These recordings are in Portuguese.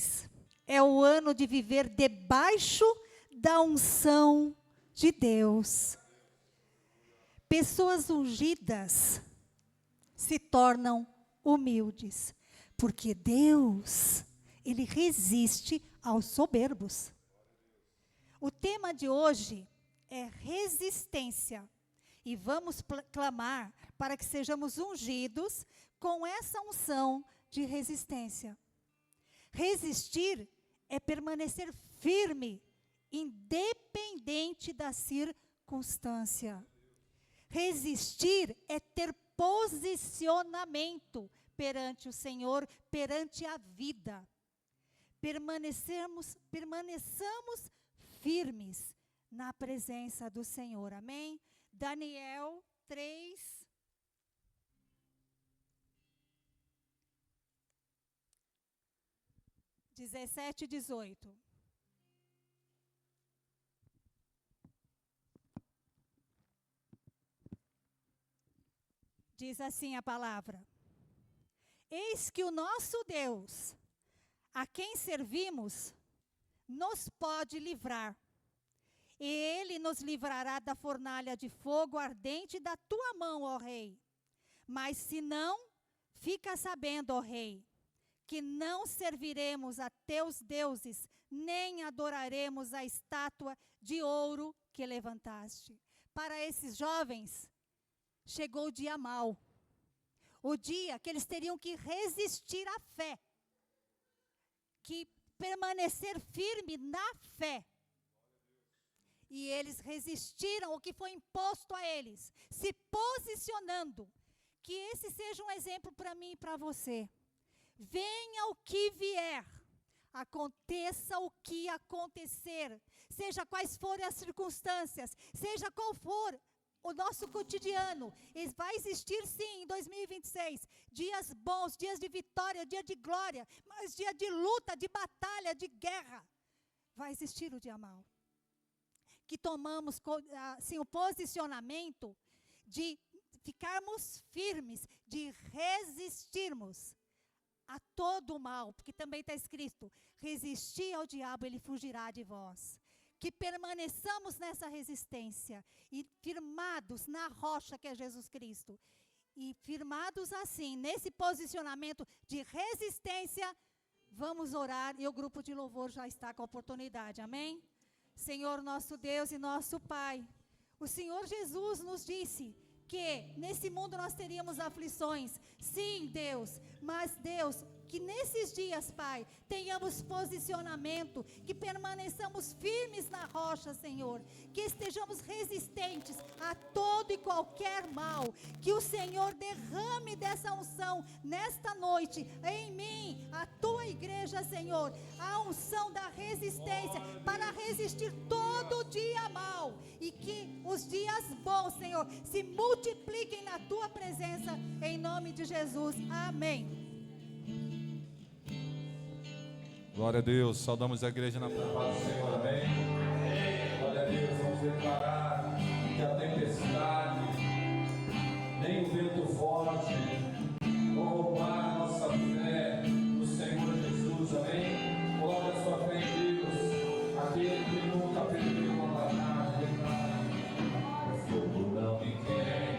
2023 é o ano de viver debaixo da unção de Deus. Pessoas ungidas se tornam humildes, porque Deus, Ele resiste aos soberbos. O tema de hoje é resistência. E vamos clamar para que sejamos ungidos com essa unção de resistência. Resistir é permanecer firme, independente da circunstância. Resistir é ter posicionamento perante o Senhor, perante a vida. Permaneçamos firmes na presença do Senhor. Amém? Daniel 3, 17 e 18. Diz assim a palavra: Eis que o nosso Deus, a quem servimos, nos pode livrar. E Ele nos livrará da fornalha de fogo ardente da tua mão, ó Rei. Mas se não, fica sabendo, ó Rei, que não serviremos a teus deuses, nem adoraremos a estátua de ouro que levantaste. Para esses jovens, chegou o dia mau. O dia que eles teriam que resistir à fé. Que permanecer firme na fé. E eles resistiram ao que foi imposto a eles, se posicionando. Que esse seja um exemplo para mim e para você. Venha o que vier, aconteça o que acontecer, seja quais forem as circunstâncias, seja qual for o nosso cotidiano, vai existir sim em 2026, dias bons, dias de vitória, dia de glória, mas dia de luta, de batalha, de guerra. Vai existir o dia mau. Que tomamos assim, o posicionamento de ficarmos firmes, de resistirmos a todo o mal, porque também está escrito, resistir ao diabo, ele fugirá de vós. Que permaneçamos nessa resistência e firmados na rocha que é Jesus Cristo. E firmados assim, nesse posicionamento de resistência, vamos orar e o grupo de louvor já está com a oportunidade, amém? Senhor nosso Deus e nosso Pai, o Senhor Jesus nos disse que nesse mundo nós teríamos aflições, sim Deus, mas Deus, que nesses dias, Pai, tenhamos posicionamento, que permaneçamos firmes na rocha, Senhor, que estejamos resistentes a todo e qualquer mal, que o Senhor derrame dessa unção nesta noite, em mim, a tua igreja, Senhor, a unção da resistência, para resistir todo dia mal, e que os dias bons, Senhor, se multipliquem na tua presença, em nome de Jesus, amém. Glória a Deus, saudamos a igreja na paz do Senhor, amém? Glória a Deus, vamos declarar que a tempestade, nem o vento forte, vão roubar a nossa fé no Senhor Jesus, amém? Coloque a sua fé em Deus, aquele que nunca perdeu uma batalha, o fogo não me queima.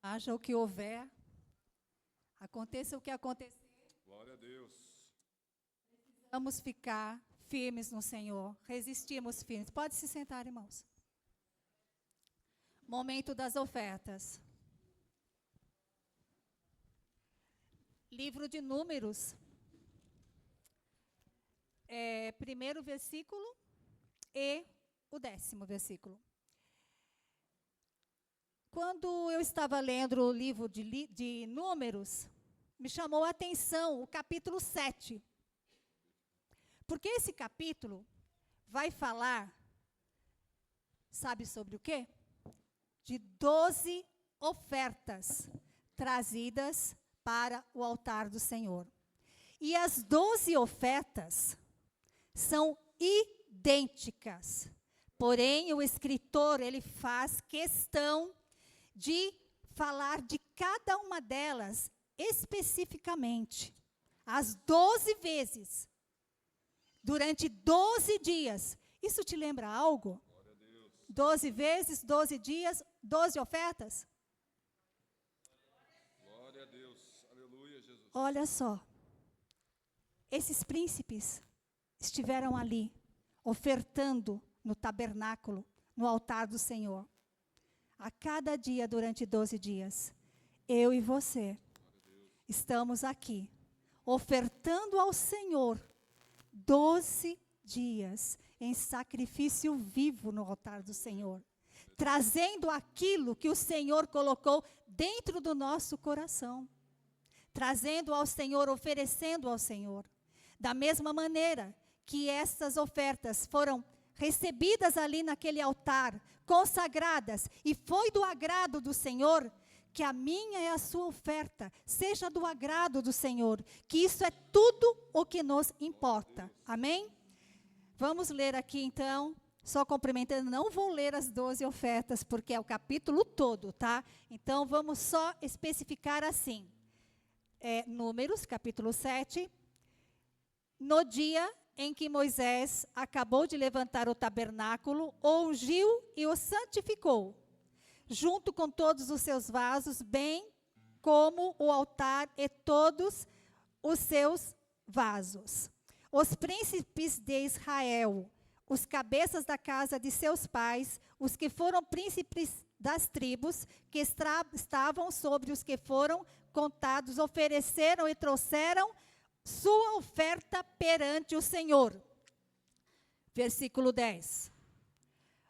Haja o que houver, aconteça o que acontecer. Glória a Deus. Vamos ficar firmes no Senhor, resistirmos firmes. Pode se sentar, irmãos. Momento das ofertas. Livro de Números, primeiro versículo e o 10º versículo. Quando eu estava lendo o livro de Números, me chamou a atenção o capítulo 7. Porque esse capítulo vai falar, sabe sobre o quê? De 12 ofertas trazidas para o altar do Senhor. E as 12 ofertas são idênticas. Porém, o escritor, ele faz questão de falar de cada uma delas especificamente. As 12 vezes. Durante 12 dias. Isso te lembra algo? 12 vezes, 12 dias, 12 ofertas? Glória a Deus. Aleluia, Jesus. Olha só. Esses príncipes estiveram ali, ofertando no tabernáculo, no altar do Senhor. A cada dia, durante 12 dias, eu e você estamos aqui, ofertando ao Senhor 12 dias em sacrifício vivo no altar do Senhor, trazendo aquilo que o Senhor colocou dentro do nosso coração, trazendo ao Senhor, oferecendo ao Senhor. Da mesma maneira que essas ofertas foram recebidas ali naquele altar, consagradas, e foi do agrado do Senhor, que a minha e a sua oferta seja do agrado do Senhor, que isso é tudo o que nos importa. Amém? Vamos ler aqui então, só cumprimentando, não vou ler as 12 ofertas, porque é o capítulo todo, tá? Então vamos só especificar assim. Números, capítulo 7. No dia em que Moisés acabou de levantar o tabernáculo, o ungiu e o santificou, junto com todos os seus vasos, bem como o altar e todos os seus vasos. Os príncipes de Israel, os cabeças da casa de seus pais, os que foram príncipes das tribos, que estavam sobre os que foram contados, ofereceram e trouxeram sua oferta perante o Senhor. Versículo 10.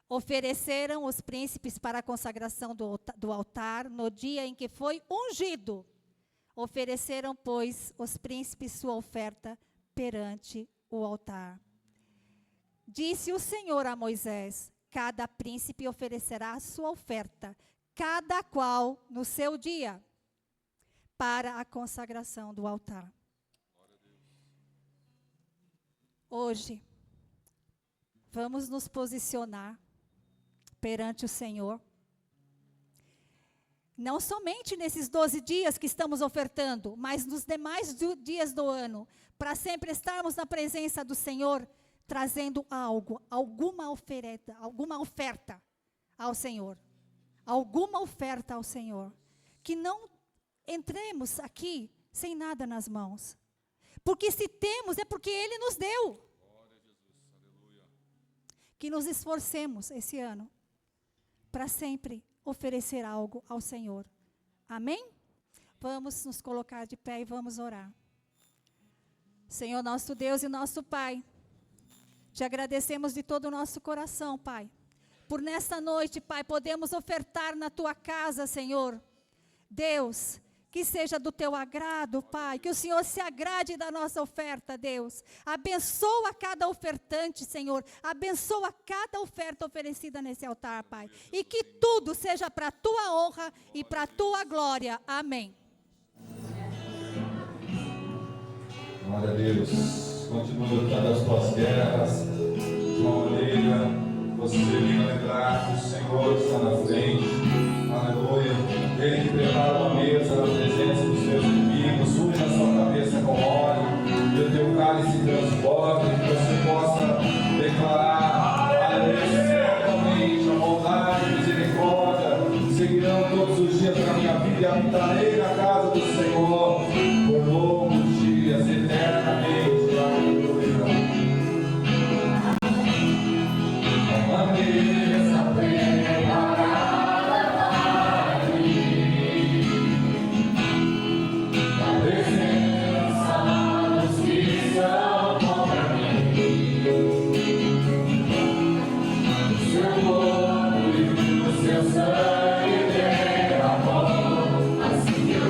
Ofereceram os príncipes para a consagração do altar no dia em que foi ungido. Ofereceram, pois, os príncipes sua oferta perante o altar. Disse o Senhor a Moisés: cada príncipe oferecerá a sua oferta, cada qual no seu dia, para a consagração do altar. Hoje, vamos nos posicionar perante o Senhor. Não somente nesses 12 dias que estamos ofertando, mas nos demais dias do ano, para sempre estarmos na presença do Senhor, trazendo algo, alguma oferta ao Senhor. Alguma oferta ao Senhor. Que não entremos aqui sem nada nas mãos. Porque se temos, é porque Ele nos deu. Glória a Jesus. Aleluia. Que nos esforcemos esse ano para sempre oferecer algo ao Senhor. Amém? Vamos nos colocar de pé e vamos orar. Senhor, nosso Deus e nosso Pai, te agradecemos de todo o nosso coração, Pai, por nesta noite, Pai, podemos ofertar na Tua casa, Senhor. Deus, que seja do Teu agrado, Pai, que o Senhor se agrade da nossa oferta, Deus. Abençoa cada ofertante, Senhor. Abençoa cada oferta oferecida nesse altar, Pai. E que tudo seja para a Tua honra e para a Tua glória. Amém. Glória a Deus. Continua lutando as tuas guerras de uma maneira você venha lembrar que o Senhor está na frente. Aleluia. Ele que prepara uma mesa na presença dos seus inimigos, unge a sua cabeça com óleo e o teu cálice transborda, que você possa declarar, aleluia, certamente a bondade e misericórdia seguirão todos os dias da minha vida. e habitarei na casa do Senhor por longos dias, eternamente. Aleluia. Uma mesa preparada para mim, na presença dos que são contra mim. O seu corpo e o seu sangue derramou, assim eu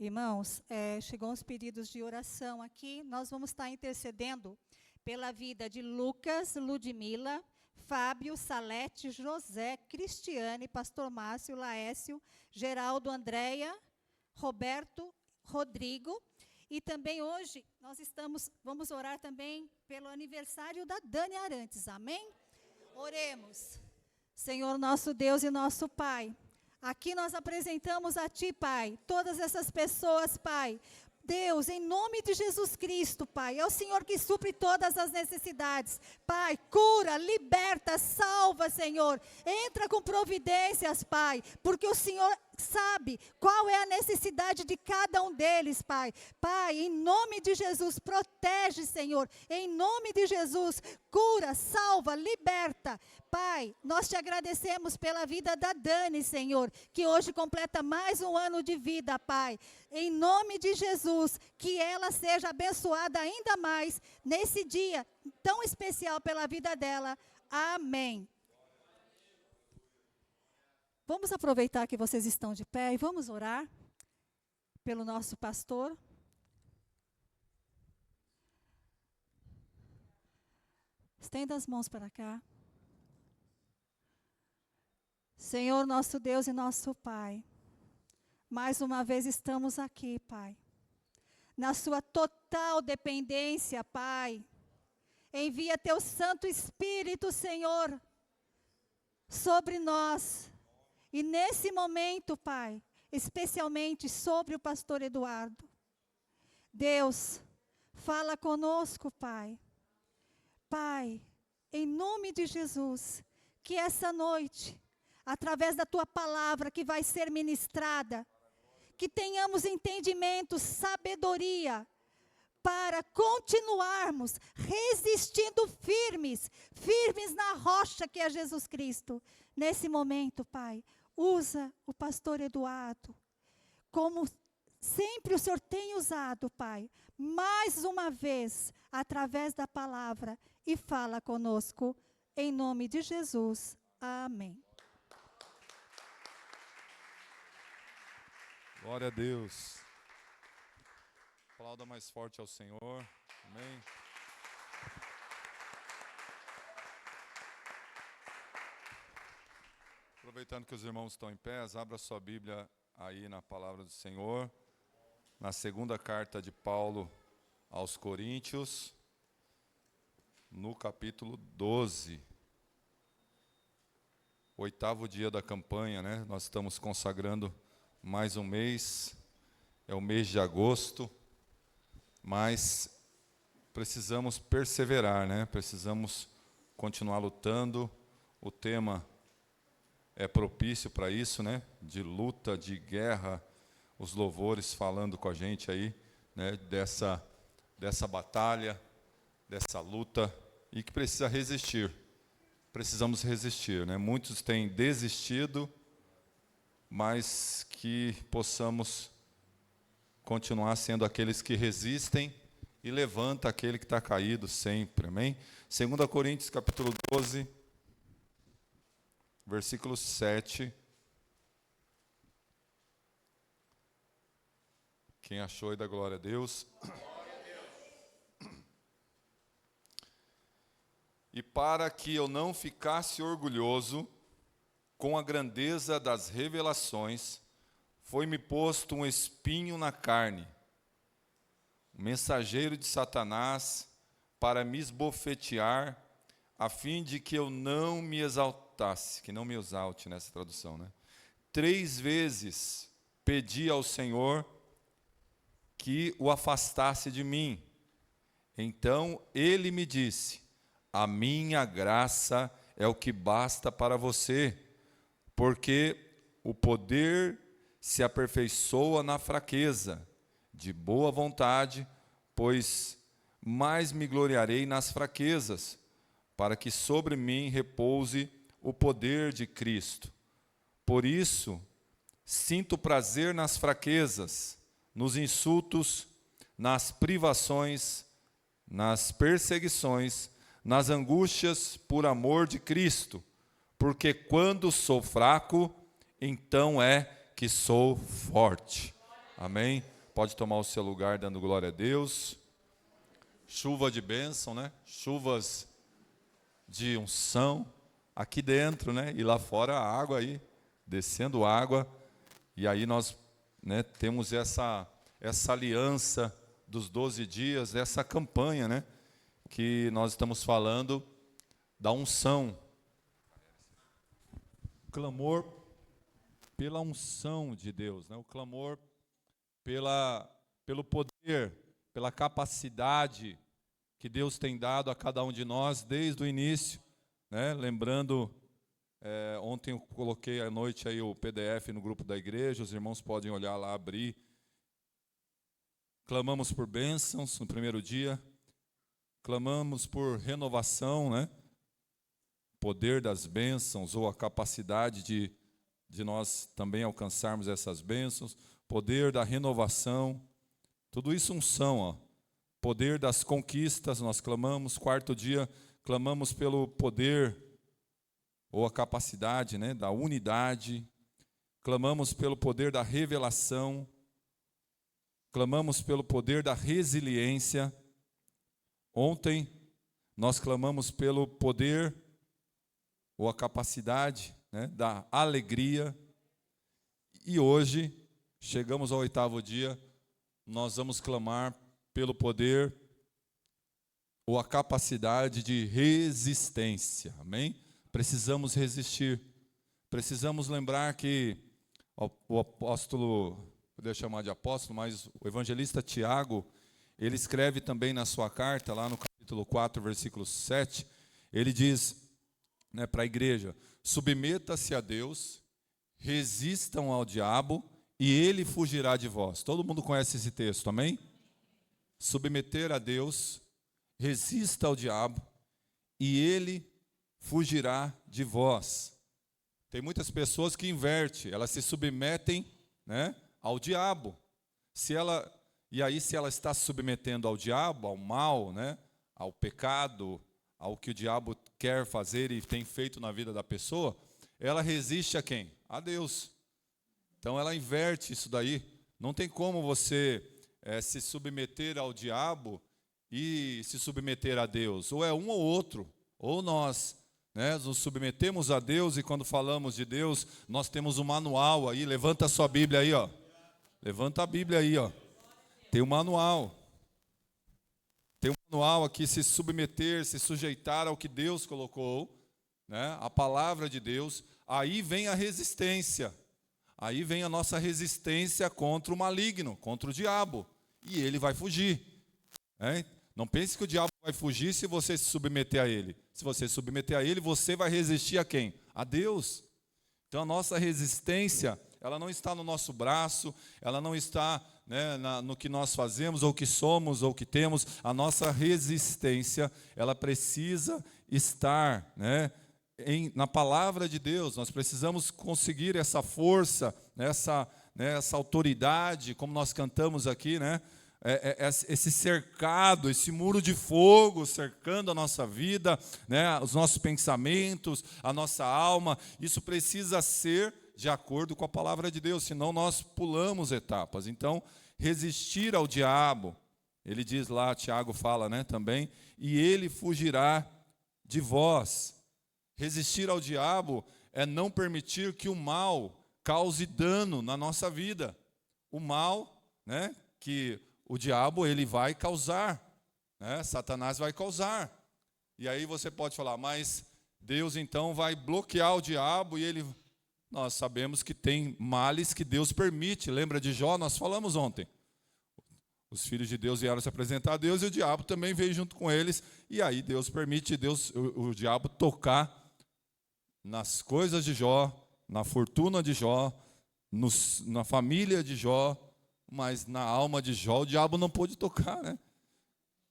Irmãos, chegou uns pedidos de oração aqui. Nós vamos estar intercedendo pela vida de Lucas, Ludmila, Fábio, Salete, José, Cristiane, Pastor Márcio, Laécio, Geraldo, Andréia, Roberto, Rodrigo. E também hoje vamos orar também pelo aniversário da Dani Arantes. Amém? Oremos. Senhor nosso Deus e nosso Pai, aqui nós apresentamos a Ti, Pai, todas essas pessoas, Pai. Deus, em nome de Jesus Cristo, Pai, é o Senhor que supre todas as necessidades. Pai, cura, liberta, salva, Senhor. Entra com providências, Pai, porque o Senhor sabe qual é a necessidade de cada um deles, Pai. Pai, em nome de Jesus, protege, Senhor. Em nome de Jesus, cura, salva, liberta. Pai, nós te agradecemos pela vida da Dani, Senhor, que hoje completa mais um ano de vida, Pai. Em nome de Jesus, que ela seja abençoada ainda mais nesse dia tão especial pela vida dela. Amém. Vamos aproveitar que vocês estão de pé e vamos orar pelo nosso pastor. Estenda as mãos para cá. Senhor, nosso Deus e nosso Pai, mais uma vez estamos aqui, Pai, na sua total dependência, Pai. Envia teu Santo Espírito, Senhor, sobre nós. E nesse momento, Pai, especialmente sobre o pastor Eduardo. Deus, fala conosco, Pai. Pai, em nome de Jesus, que essa noite, através da Tua palavra que vai ser ministrada, que tenhamos entendimento, sabedoria, para continuarmos resistindo firmes na rocha que é Jesus Cristo. Nesse momento, Pai, usa o pastor Eduardo, como sempre o Senhor tem usado, Pai, mais uma vez, através da palavra, e fala conosco, em nome de Jesus. Amém. Glória a Deus. Aplauda mais forte ao Senhor. Amém. Aproveitando que os irmãos estão em pé, abra sua Bíblia aí na palavra do Senhor, na segunda carta de Paulo aos Coríntios, no capítulo 12. 8º dia da campanha, né? Nós estamos consagrando mais um mês, é o mês de agosto, mas precisamos perseverar, né? Precisamos continuar lutando. O tema é propício para isso, né? De luta, de guerra, os louvores falando com a gente aí, né? Dessa batalha, dessa luta, e que precisa resistir. Precisamos resistir, né? Muitos têm desistido, mas que possamos continuar sendo aqueles que resistem e levanta aquele que está caído sempre, amém? 2 Coríntios capítulo 12, versículo 7. Quem achou aí da glória a Deus? E para que eu não ficasse orgulhoso com a grandeza das revelações, foi-me posto um espinho na carne, um mensageiro de Satanás, para me esbofetear, a fim de que eu não me exaltasse, que não me exalte nessa tradução, né? 3 vezes pedi ao Senhor que o afastasse de mim. Então ele me disse: a minha graça é o que basta para você, porque o poder se aperfeiçoa na fraqueza. De boa vontade, pois mais me gloriarei nas fraquezas, para que sobre mim repouse o poder de Cristo. Por isso, sinto prazer nas fraquezas, nos insultos, nas privações, nas perseguições, nas angústias por amor de Cristo, porque quando sou fraco, então é que sou forte. Amém? pode tomar o seu lugar dando glória a Deus. Chuva de bênção, né? Chuvas de unção aqui dentro, né? E lá fora a água aí, descendo água. E aí nós, né, temos essa aliança dos 12 dias, essa campanha, né? Que nós estamos falando da unção. Clamor pela unção de Deus, né? O clamor pelo poder, pela capacidade que Deus tem dado a cada um de nós desde o início, né? Lembrando, ontem eu coloquei à noite aí o PDF no grupo da igreja, os irmãos podem olhar lá, abrir. Clamamos por bênçãos no primeiro dia, clamamos por renovação, né? Poder das bênçãos, ou a capacidade de nós também alcançarmos essas bênçãos, poder da renovação, tudo isso unção, ó. Poder das conquistas, nós clamamos. Quarto dia, clamamos pelo poder, ou a capacidade, né, da unidade, clamamos pelo poder da revelação, clamamos pelo poder da resiliência. Ontem, nós clamamos pelo poder, ou a capacidade, né, da alegria. E hoje, chegamos ao 8º dia, nós vamos clamar pelo poder, ou a capacidade de resistência. Amém? Precisamos resistir. Precisamos lembrar que o apóstolo, poderia chamar de apóstolo, mas o evangelista Tiago, ele escreve também na sua carta, lá no capítulo 4, versículo 7, ele diz, né, para a igreja: submeta-se a Deus, resistam ao diabo e ele fugirá de vós. Todo mundo conhece esse texto, amém? Submeter a Deus, resista ao diabo e ele fugirá de vós. Tem muitas pessoas que invertem, elas se submetem, né, ao diabo. Se ela está se submetendo ao diabo, ao mal, né, ao pecado, ao que o diabo quer fazer e tem feito na vida da pessoa, ela resiste a quem? A Deus. Então ela inverte isso daí. Não tem como você se submeter ao diabo e se submeter a Deus. Ou é um ou outro, ou nós, né, nos submetemos a Deus, e quando falamos de Deus, nós temos um manual aí. Levanta a sua Bíblia aí, ó. Levanta a Bíblia aí, ó. Tem um manual. Tem um manual aqui: se submeter, se sujeitar ao que Deus colocou, né, a palavra de Deus. Aí vem a resistência. Aí vem a nossa resistência contra o maligno, contra o diabo. E ele vai fugir. Né? Não pense que o diabo vai fugir se você se submeter a ele. Se você se submeter a ele, você vai resistir a quem? A Deus. Então a nossa resistência, ela não está no nosso braço, ela não está, né, no que nós fazemos, ou que somos, ou que temos. A nossa resistência, ela precisa estar, né, na palavra de Deus. Nós precisamos conseguir essa força, essa autoridade, como nós cantamos aqui, né? Esse cercado, esse muro de fogo cercando a nossa vida, né? Os nossos pensamentos, a nossa alma. Isso precisa ser de acordo com a palavra de Deus, senão nós pulamos etapas. Então, resistir ao diabo, ele diz lá, Tiago fala, né, também, e ele fugirá de vós. Resistir ao diabo é não permitir que o mal cause dano na nossa vida. O mal, né, que o diabo ele vai causar, né, Satanás vai causar. E aí você pode falar, mas Deus então vai bloquear o diabo e ele... Nós sabemos que tem males que Deus permite. Lembra de Jó? Nós falamos ontem. Os filhos de Deus vieram se apresentar a Deus e o diabo também veio junto com eles. E aí Deus permite o diabo tocar nas coisas de Jó, na fortuna de Jó, na família de Jó, mas na alma de Jó o diabo não pôde tocar, né?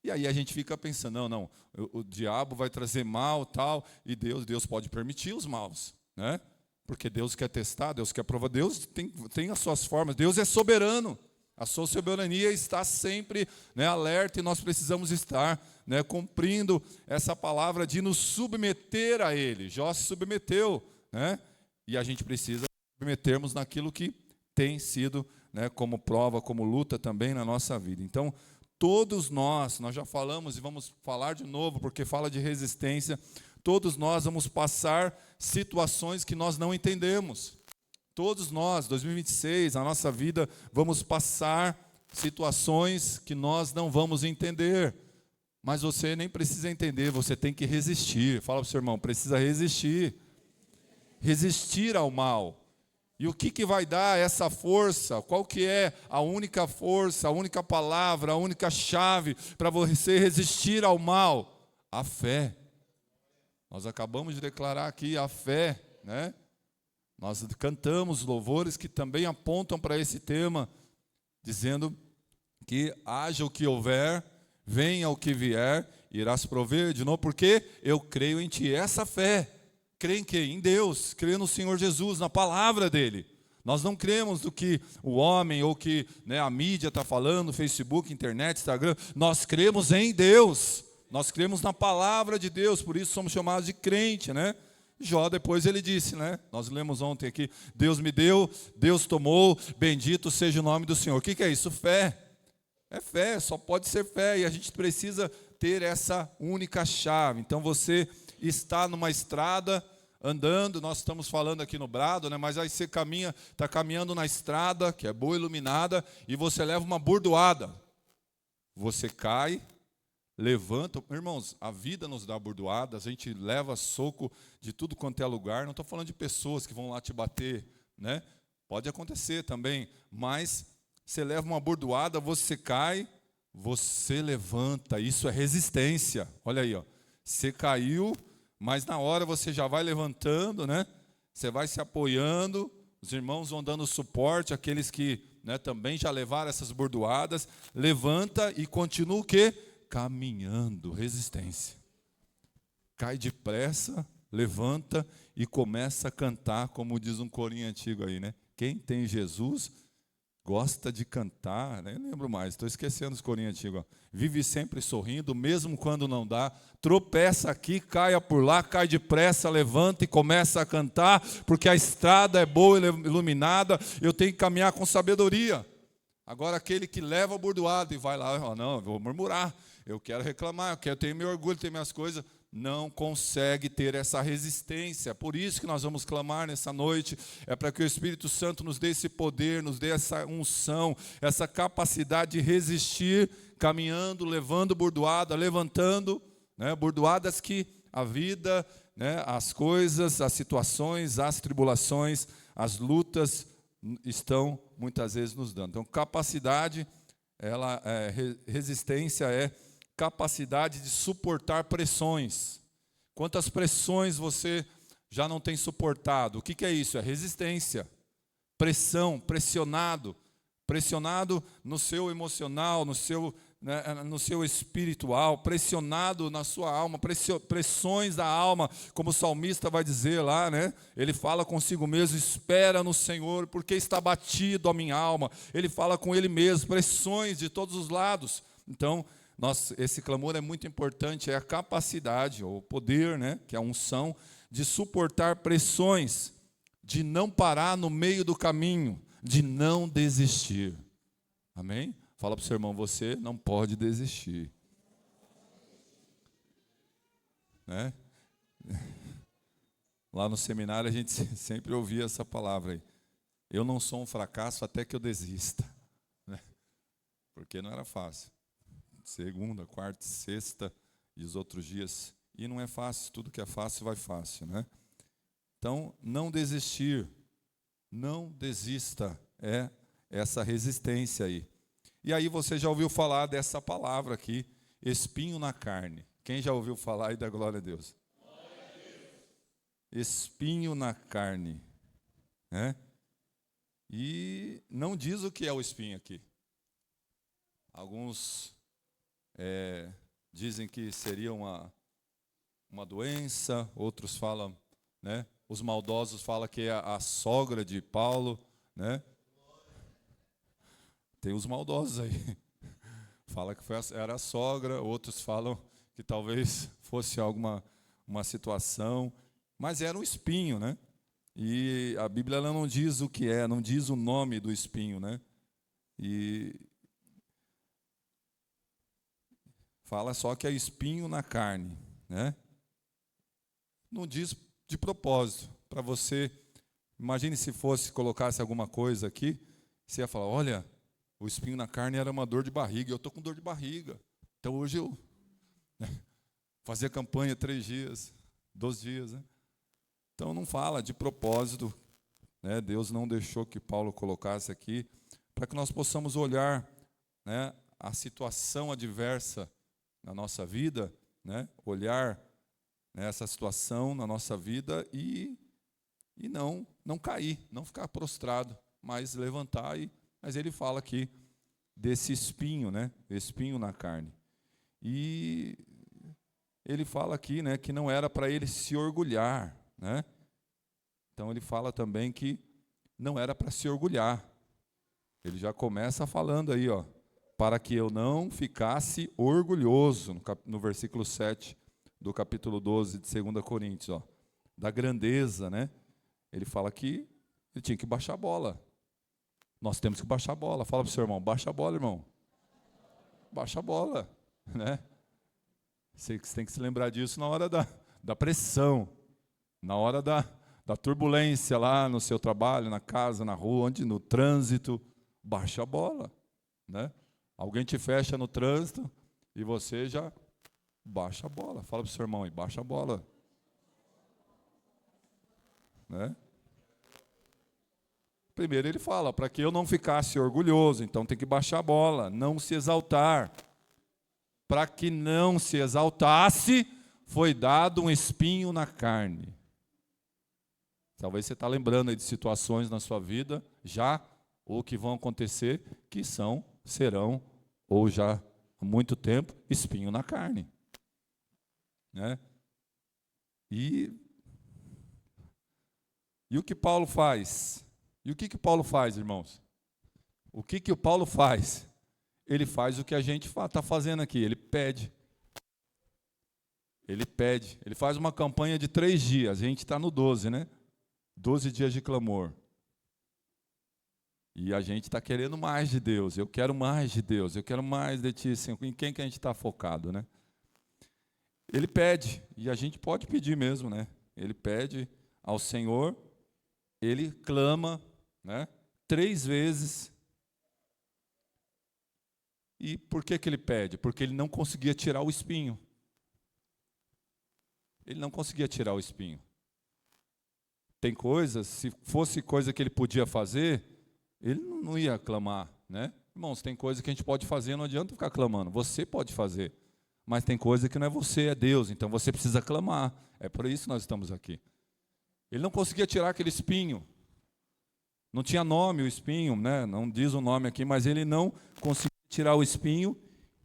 E aí a gente fica pensando, não, o diabo vai trazer mal, tal, e Deus pode permitir os maus, né? Porque Deus quer testar, Deus quer provar, Deus tem as suas formas, Deus é soberano, a sua soberania está sempre, né, alerta, e nós precisamos estar, né, cumprindo essa palavra de nos submeter a Ele. Jó se submeteu, né? E a gente precisa submetermos naquilo que tem sido né, como prova, como luta também na nossa vida. Então, todos nós já falamos e vamos falar de novo, porque fala de resistência, todos nós vamos passar situações que nós não entendemos. Todos nós, 2026, na nossa vida, vamos passar situações que nós não vamos entender. Mas você nem precisa entender, você tem que resistir. Fala para o seu irmão, precisa resistir. Resistir ao mal. E o que vai dar essa força? Qual que é a única força, a única palavra, a única chave para você resistir ao mal? A fé. Nós acabamos de declarar aqui a fé, né? Nós cantamos louvores que também apontam para esse tema, dizendo que haja o que houver, venha o que vier, irás prover de novo, porque eu creio em ti. Essa fé, crê em quê? Em Deus, crê no Senhor Jesus, na palavra dele. Nós não cremos do que o homem ou que, né, a mídia está falando, Facebook, internet, Instagram. Nós cremos em Deus, nós cremos na palavra de Deus, por isso somos chamados de crente, né? Jó, depois ele disse, né? Nós lemos ontem aqui, Deus me deu, Deus tomou, bendito seja o nome do Senhor. O que é isso? Fé. É fé, só pode ser fé, e a gente precisa ter essa única chave. Então você está numa estrada, andando, nós estamos falando aqui no Brado, né? Mas aí você está caminhando na estrada, que é boa iluminada, e você leva uma bordoada. Você cai, levanta. Irmãos, a vida nos dá bordoadas, a gente leva soco de tudo quanto é lugar. Não estou falando de pessoas que vão lá te bater, né? Pode acontecer também, mas você leva uma bordoada, você cai, você levanta. Isso é resistência. Olha aí, ó. Você caiu, mas na hora você já vai levantando, né? Você vai se apoiando, os irmãos vão dando suporte, aqueles que, né, também já levaram essas bordoadas. Levanta e continua o quê? Caminhando, resistência. Cai depressa, levanta e começa a cantar, como diz um corinho antigo aí, né? Quem tem Jesus gosta de cantar, nem lembro mais, estou esquecendo os corinhos antigos. Vive sempre sorrindo, mesmo quando não dá. Tropeça aqui, caia por lá, cai depressa, levanta e começa a cantar, porque a estrada é boa e iluminada, eu tenho que caminhar com sabedoria. Agora aquele que leva a bordoada e vai lá, não, eu vou murmurar, eu quero reclamar, eu quero ter meu orgulho, ter minhas coisas, não consegue ter essa resistência. Por isso que nós vamos clamar nessa noite, é para que o Espírito Santo nos dê esse poder, nos dê essa unção, essa capacidade de resistir, caminhando, levando bordoada, levantando, né, bordoadas que a vida, né, as coisas, as situações, as tribulações, as lutas estão muitas vezes nos dando. Então, capacidade, resistência é capacidade de suportar pressões. Quantas pressões você já não tem suportado? O que é isso? É resistência. Pressão, pressionado no seu emocional, no seu espiritual, pressionado na sua alma, pressões da alma, como o salmista vai dizer lá, né? Ele fala consigo mesmo, espera no Senhor, porque está batido a minha alma. Ele fala com ele mesmo, pressões de todos os lados. Então, esse clamor é muito importante, é a capacidade, ou o poder, né, que é a unção, de suportar pressões, de não parar no meio do caminho, de não desistir. Amém? Fala para o seu irmão, você não pode desistir. Né? Lá no seminário a gente sempre ouvia essa palavra aí. Eu não sou um fracasso até que eu desista. Né? Porque não era fácil. Segunda, quarta, sexta e os outros dias. E não é fácil, tudo que é fácil vai fácil, né? Então, não desistir, não desista, é essa resistência aí. E aí você já ouviu falar dessa palavra aqui, espinho na carne. Quem já ouviu falar aí da glória a Deus? Glória a Deus. Espinho na carne, né? E não diz o que é o espinho aqui. Alguns dizem que seria uma doença, outros falam, né? Os maldosos falam que é a sogra de Paulo, né? Tem os maldosos aí. Fala que era a sogra, outros falam que talvez fosse uma situação, mas era um espinho, né? E a Bíblia ela não diz o que é, não diz o nome do espinho, né? E fala só que é espinho na carne, né? Não diz de propósito, para você. Imagine se colocasse alguma coisa aqui, você ia falar, olha, o espinho na carne era uma dor de barriga, eu estou com dor de barriga. Então hoje eu fazia campanha 3 dias, 12 dias, né? Então não fala de propósito, né? Deus não deixou que Paulo colocasse aqui, para que nós possamos olhar, né, a situação adversa na nossa vida, né? Olhar, né, essa situação na nossa vida e não cair, não ficar prostrado, mas levantar. Mas ele fala aqui desse espinho, né? Espinho na carne. E ele fala aqui, né, que não era para ele se orgulhar, né? Então ele fala também que não era para se orgulhar. Ele já começa falando aí, ó, para que eu não ficasse orgulhoso, no versículo 7 do capítulo 12 de 2 Coríntios, ó, da grandeza, né? Ele fala que ele tinha que baixar a bola. Nós temos que baixar a bola. Fala para o seu irmão, baixa a bola, irmão. Baixa a bola, né? Você tem que se lembrar disso na hora da pressão, na hora da turbulência lá no seu trabalho, na casa, na rua, no trânsito. Baixa a bola, né? Alguém te fecha no trânsito e você já baixa a bola. Fala para o seu irmão aí, baixa a bola. Né? Primeiro ele fala, para que eu não ficasse orgulhoso, então tem que baixar a bola, não se exaltar. Para que não se exaltasse, foi dado um espinho na carne. Talvez você está lembrando aí de situações na sua vida, já, ou que vão acontecer, que serão, ou já há muito tempo, espinho na carne. Né? E o que Paulo faz? E o que Paulo faz, irmãos? O que o Paulo faz? Ele faz o que a gente está fazendo aqui, ele pede. Ele pede. Ele faz uma campanha de 3 dias, a gente está no 12, né? 12 dias de clamor. E a gente está querendo mais de Deus, eu quero mais de Deus, eu quero mais de Ti, Senhor. Em quem que a gente está focado, né? Ele pede, e a gente pode pedir mesmo, né? Ele pede ao Senhor, ele clama, né? 3 vezes. E por que ele pede? Porque ele não conseguia tirar o espinho. Ele não conseguia tirar o espinho. Tem coisas, se fosse coisa que ele podia fazer, ele não ia clamar, né? Irmãos, tem coisa que a gente pode fazer, não adianta ficar clamando. Você pode fazer, mas tem coisa que não é você, é Deus. Então você precisa clamar. É por isso que nós estamos aqui. Ele não conseguia tirar aquele espinho. Não tinha nome o espinho, né? Não diz o nome aqui, mas ele não conseguia tirar o espinho.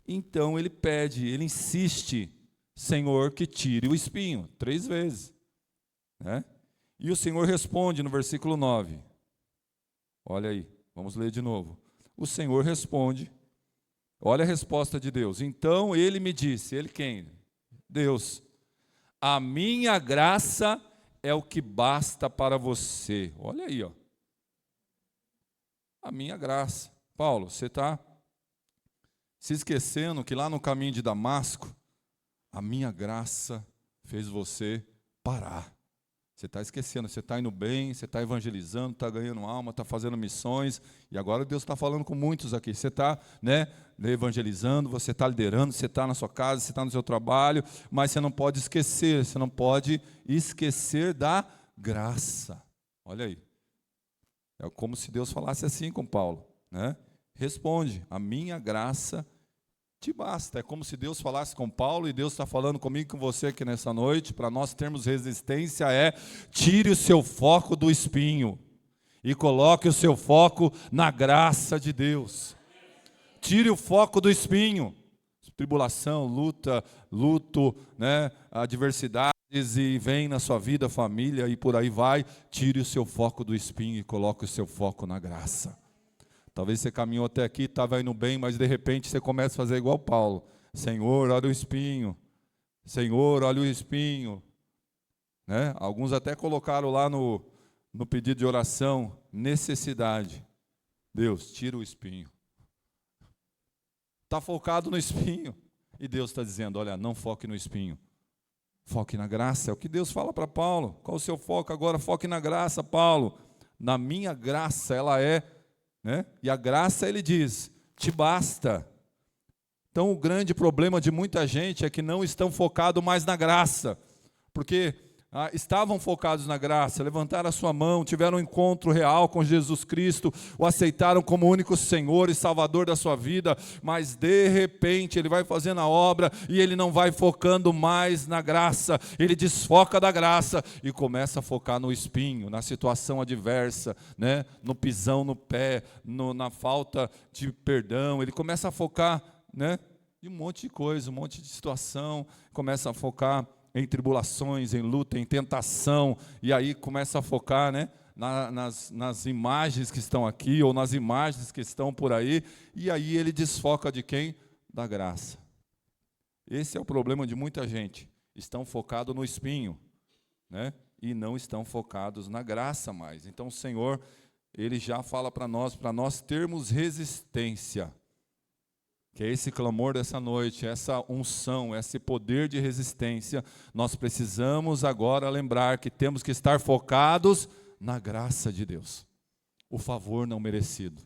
Então ele pede, ele insiste, Senhor, que tire o espinho, 3 vezes. Né? E o Senhor responde no versículo 9. Olha aí, vamos ler de novo. O Senhor responde, olha a resposta de Deus. Então ele me disse, ele quem? Deus. A minha graça é o que basta para você. Olha aí, ó. A minha graça. Paulo, você está se esquecendo que lá no caminho de Damasco, a minha graça fez você parar. Você está esquecendo, você está indo bem, você está evangelizando, está ganhando alma, está fazendo missões, e agora Deus está falando com muitos aqui. Você está, né, evangelizando, você está liderando, você está na sua casa, você está no seu trabalho, mas você não pode esquecer, da graça. Olha aí. É como se Deus falasse assim com Paulo, né? Responde, a minha graça te basta. É como se Deus falasse com Paulo e Deus está falando comigo e com você aqui nessa noite. Para nós termos resistência tire o seu foco do espinho e coloque o seu foco na graça de Deus. Tire o foco do espinho. Tribulação, luto, né, adversidades e vem na sua vida, família e por aí vai. Tire o seu foco do espinho e coloque o seu foco na graça. Talvez você caminhou até aqui, estava indo bem, mas de repente você começa a fazer igual Paulo. Senhor, olha o espinho. Senhor, olha o espinho. Né? Alguns até colocaram lá no pedido de oração, necessidade. Deus, tira o espinho. está focado no espinho. E Deus está dizendo, olha, não foque no espinho. Foque na graça, é o que Deus fala para Paulo. Qual o seu foco agora? Foque na graça, Paulo. Na minha graça, ela é, né? E a graça, ele diz, te basta. Então, o grande problema de muita gente é que não estão focados mais na graça. Porque estavam focados na graça, levantaram a sua mão, tiveram um encontro real com Jesus Cristo, o aceitaram como único Senhor e Salvador da sua vida, mas de repente ele vai fazendo a obra e ele não vai focando mais na graça, ele desfoca da graça e começa a focar no espinho, na situação adversa, né? No pisão no pé, na falta de perdão, ele começa a focar, né? Em um monte de coisa, um monte de situação, começa a focar em tribulações, em luta, em tentação, e aí começa a focar, né, nas imagens que estão aqui, ou nas imagens que estão por aí, e aí ele desfoca de quem? Da graça. Esse é o problema de muita gente, estão focados no espinho, né, e não estão focados na graça mais. Então o Senhor, ele já fala para nós termos resistência, que é esse clamor dessa noite, essa unção, esse poder de resistência, nós precisamos agora lembrar que temos que estar focados na graça de Deus. O favor não merecido.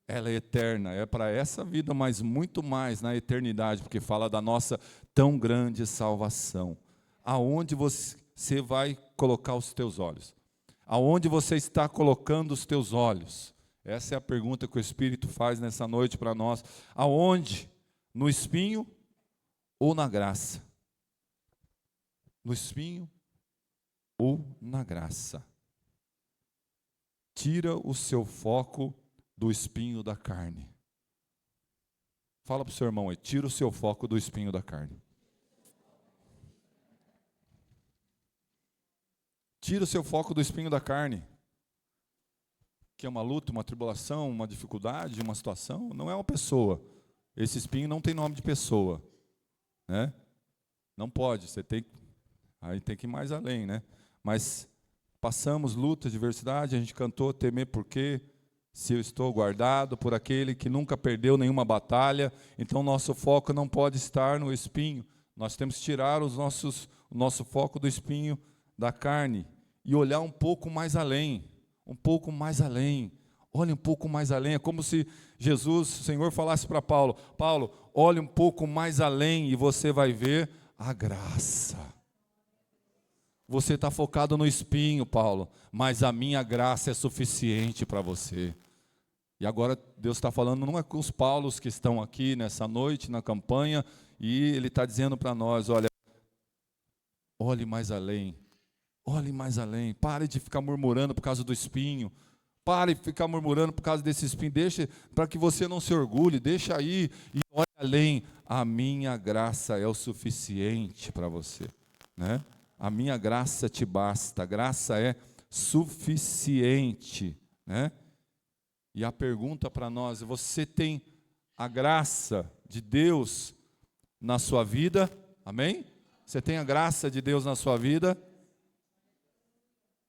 Ela é eterna, é para essa vida, mas muito mais na eternidade, porque fala da nossa tão grande salvação. Aonde você vai colocar os teus olhos? Aonde você está colocando os teus olhos? Essa é a pergunta que o Espírito faz nessa noite para nós. Aonde? No espinho ou na graça? No espinho ou na graça? Tira o seu foco do espinho da carne. Fala para o seu irmão aí, tira o seu foco do espinho da carne. Tira o seu foco do espinho da carne. Que é uma luta, uma tribulação, uma dificuldade, uma situação, não é uma pessoa. Esse espinho não tem nome de pessoa, né? Não pode, aí tem que ir mais além, né? Mas passamos luta, diversidade, a gente cantou temer porque se eu estou guardado por aquele que nunca perdeu nenhuma batalha, então nosso foco não pode estar no espinho. Nós temos que tirar o nosso foco do espinho da carne e olhar um pouco mais além. Um pouco mais além, olhe um pouco mais além, é como se Jesus, o Senhor falasse para Paulo, Paulo, olhe um pouco mais além e você vai ver a graça. Você está focado no espinho, Paulo, mas a minha graça é suficiente para você. E agora Deus está falando, não é com os Paulos que estão aqui nessa noite, na campanha, e Ele está dizendo para nós, olha, olhe mais além. Olhe mais além, pare de ficar murmurando por causa do espinho, pare de ficar murmurando por causa desse espinho, deixe para que você não se orgulhe, deixa aí e olhe além, a minha graça é o suficiente para você, né? A minha graça te basta, a graça é suficiente, né? E a pergunta para nós, você tem a graça de Deus na sua vida, amém? Você tem a graça de Deus na sua vida?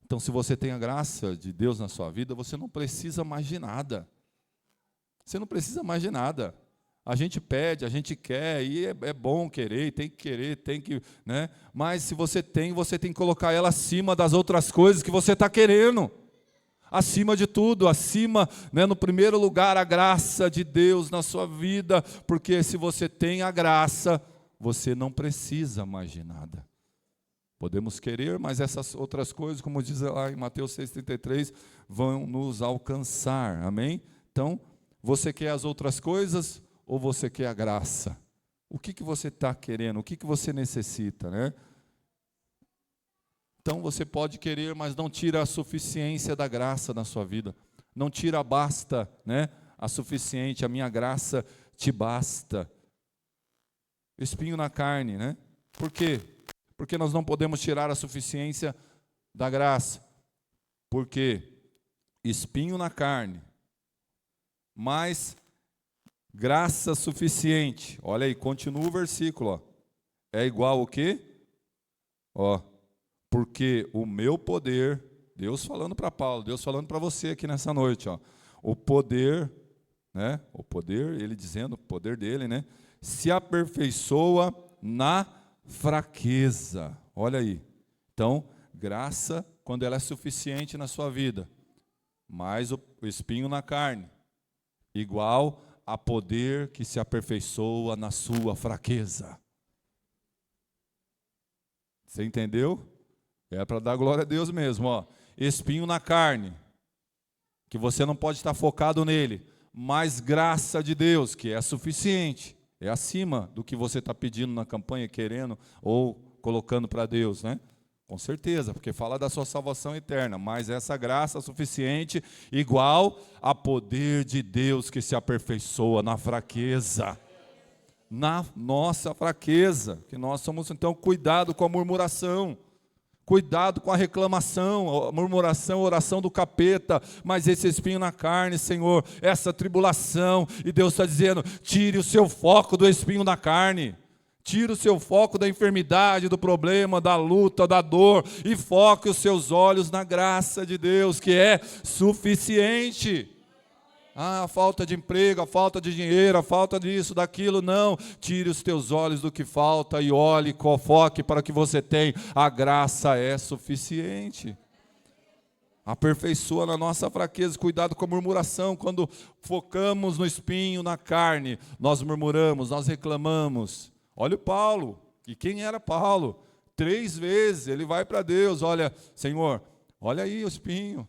Então, se você tem a graça de Deus na sua vida, você não precisa mais de nada. Você não precisa mais de nada. A gente pede, a gente quer, e é bom querer, tem que, né? Mas se você tem que colocar ela acima das outras coisas que você está querendo. Acima de tudo, acima, né, no primeiro lugar, a graça de Deus na sua vida, porque se você tem a graça, você não precisa mais de nada. Podemos querer, mas essas outras coisas, como diz lá em Mateus 6,33, vão nos alcançar, amém? Então, você quer as outras coisas ou você quer a graça? O que você está querendo? O que você necessita, né? Então, você pode querer, mas não tira a suficiência da graça na sua vida. Não tira basta, né? A suficiente, a minha graça te basta. Espinho na carne, né? Por quê? Porque nós não podemos tirar a suficiência da graça. Porque espinho na carne, mas graça suficiente. Olha aí, continua o versículo. Ó. É igual o quê? Ó, porque o meu poder, Deus falando para Paulo, Deus falando para você aqui nessa noite. Ó, o poder né? O poder, ele dizendo, o poder dele, né? Se aperfeiçoa na fraqueza. Olha aí. Então, graça, quando ela é suficiente na sua vida, mais o espinho na carne, igual a poder que se aperfeiçoa na sua fraqueza. Você entendeu? É para dar glória a Deus mesmo, ó. Espinho na carne, que você não pode estar focado nele, mas graça de Deus, que é suficiente, é acima do que você está pedindo na campanha, querendo ou colocando para Deus, né? Com certeza, porque fala da sua salvação eterna, mas essa graça suficiente, igual a poder de Deus que se aperfeiçoa na fraqueza. Na nossa fraqueza, que nós somos, então, cuidado com a murmuração, cuidado com a reclamação, a murmuração, a oração do capeta, mas esse espinho na carne, Senhor, essa tribulação, e Deus está dizendo, tire o seu foco do espinho na carne, tire o seu foco da enfermidade, do problema, da luta, da dor, e foque os seus olhos na graça de Deus, que é suficiente. A falta de emprego, a falta de dinheiro, a falta disso, daquilo, não. Tire os teus olhos do que falta e olhe, foque para o que você tem. A graça é suficiente. Aperfeiçoa na nossa fraqueza, cuidado com a murmuração. Quando focamos no espinho, na carne, nós murmuramos, nós reclamamos. Olha o Paulo, e quem era Paulo? 3 vezes ele vai para Deus, olha, Senhor, olha aí o espinho.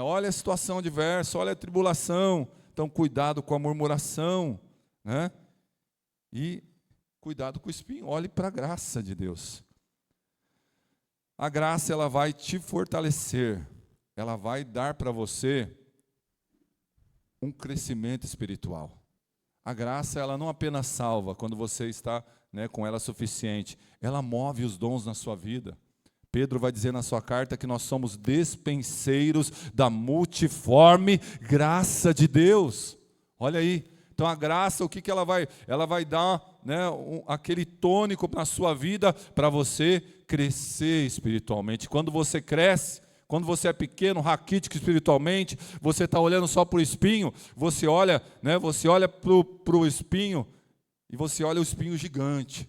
Olha a situação adversa, olha a tribulação. Então, cuidado com a murmuração, né? E cuidado com o espinho. Olhe para a graça de Deus. A graça, ela vai te fortalecer. Ela vai dar para você um crescimento espiritual. A graça, ela não apenas salva quando você está, né, com ela suficiente. Ela move os dons na sua vida. Pedro vai dizer na sua carta que nós somos despenseiros da multiforme graça de Deus. Olha aí. Então a graça, o que ela vai? Ela vai dar, né, aquele tônico na sua vida para você crescer espiritualmente. Quando você cresce, quando você é pequeno, raquítico espiritualmente, você está olhando só para o espinho, você olha, né, você olha para o espinho e você olha o espinho gigante.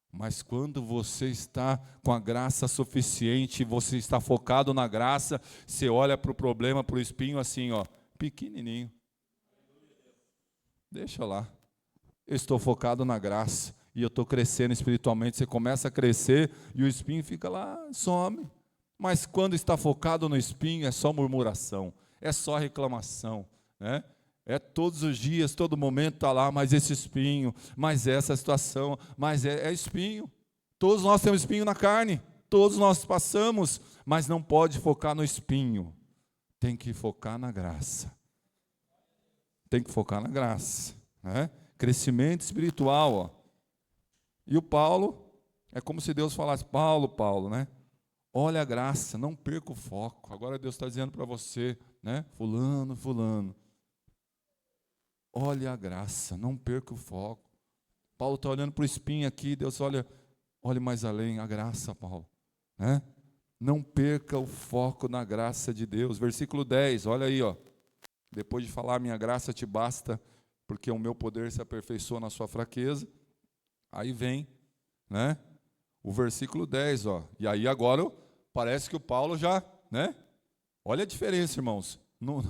Mas quando você está com a graça suficiente, você está focado na graça, você olha para o problema, para o espinho assim, ó, pequenininho. Deixa lá. Eu estou focado na graça e eu estou crescendo espiritualmente. Você começa a crescer e o espinho fica lá, some. Mas quando está focado no espinho, é só murmuração, é só reclamação, né? É todos os dias, todo momento está lá, mas esse espinho, mas essa situação, mas é espinho. Todos nós temos espinho na carne, todos nós passamos, mas não pode focar no espinho. Tem que focar na graça. Tem que focar na graça, né? Crescimento espiritual, ó. E o Paulo, é como se Deus falasse, Paulo, né? Olha a graça, não perca o foco. Agora Deus está dizendo para você, né? Fulano. Olha a graça, não perca o foco. Paulo está olhando para o espinho aqui, Deus olhe mais além, a graça, Paulo, né? Não perca o foco na graça de Deus. Versículo 10, olha aí, ó. Depois de falar, minha graça te basta, porque o meu poder se aperfeiçoa na sua fraqueza. Aí vem, né? O versículo 10, ó. E aí agora parece que o Paulo já, né? Olha a diferença, irmãos. Não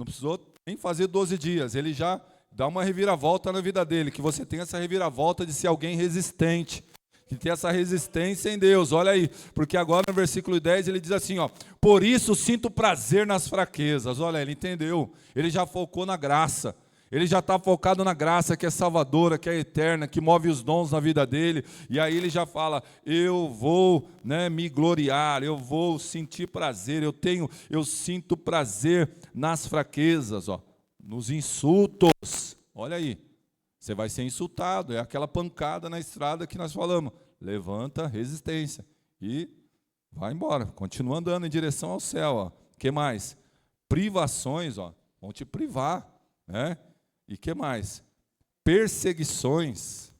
precisou nem fazer 12 dias, ele já dá uma reviravolta na vida dele, que você tem essa reviravolta de ser alguém resistente, que tem essa resistência em Deus, olha aí, porque agora no versículo 10 ele diz assim, ó, por isso sinto prazer nas fraquezas, olha, ele entendeu, ele já focou na graça, ele já está focado na graça que é salvadora, que é eterna, que move os dons na vida dele, e aí ele já fala, eu vou, né, me gloriar, eu vou sentir prazer, eu sinto prazer nas fraquezas, ó, nos insultos, olha aí, você vai ser insultado, é aquela pancada na estrada que nós falamos, levanta resistência e vai embora, continua andando em direção ao céu, ó. Que mais? Privações, ó, vão te privar, né? E que mais? Perseguições,